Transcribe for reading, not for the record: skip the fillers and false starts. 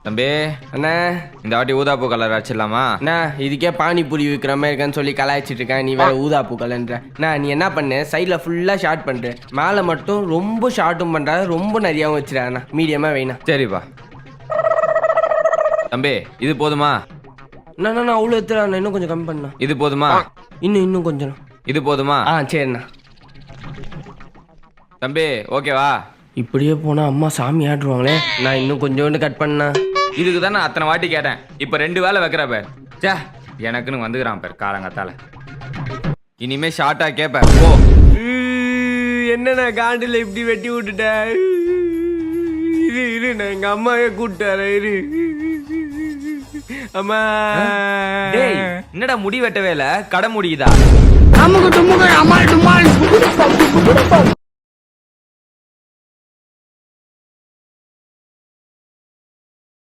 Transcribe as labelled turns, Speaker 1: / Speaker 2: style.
Speaker 1: தம்பி
Speaker 2: அண்ணா
Speaker 1: இந்த வாட்டி ஊதாப்பூ கலர் அடிச்சிடலாமா?
Speaker 2: அண்ணா இதுக்கே பானிபூரி விற்கிற மாதிரி இருக்கான்னு சொல்லி கலாய்ச்சிட்டு இருக்கேன். நீ வேற ஊதாப்பூ கலன்ற. நீ என்ன பண்ணு, சைடில் ஃபுல்லாக ஷார்ட் பண்ணுற, மேலே மட்டும் ரொம்ப ஷார்ட்டும் பண்ணுற, ரொம்ப நிறையாவும் வச்சிடண்ணா. மீடியமாக வேணா.
Speaker 1: சரிப்பா. தம்பி இது போதுமா?
Speaker 2: நான் அவ்வளோ எடுத்துறேன். இன்னும் கொஞ்சம் கம்மி பண்ணா.
Speaker 1: இது போதுமா?
Speaker 2: இன்னும் கொஞ்சம்.
Speaker 1: இது போதுமா?
Speaker 2: சரிண்ணா.
Speaker 1: தம்பி ஓகேவா?
Speaker 2: இப்படியே போனால் அம்மா சாமி ஆடுவாங்களே. நான் இன்னும் கொஞ்சோண்டு கட் பண்ணா.
Speaker 1: இதுக்கு தான் நான் அத்தனை வாட்டி கேட்டேன். இப்போ 2 வேலை வைக்கிற பேர். சே எனக்குன்னு வந்துக்கிறான் பேர் காலங்கத்தால. இனிமே ஷார்ட்டா கேட்பேன். ஓ
Speaker 2: என்னண்ணா காண்டில் இப்படி வெட்டி விட்டுட்டேன். இரு நான் எங்க அம்மாவே கூப்பிட்டாரேன். இரு அம்மா.
Speaker 1: டேய் என்னடா முடி வெட்டவே இல்ல, கடை முடியுதா?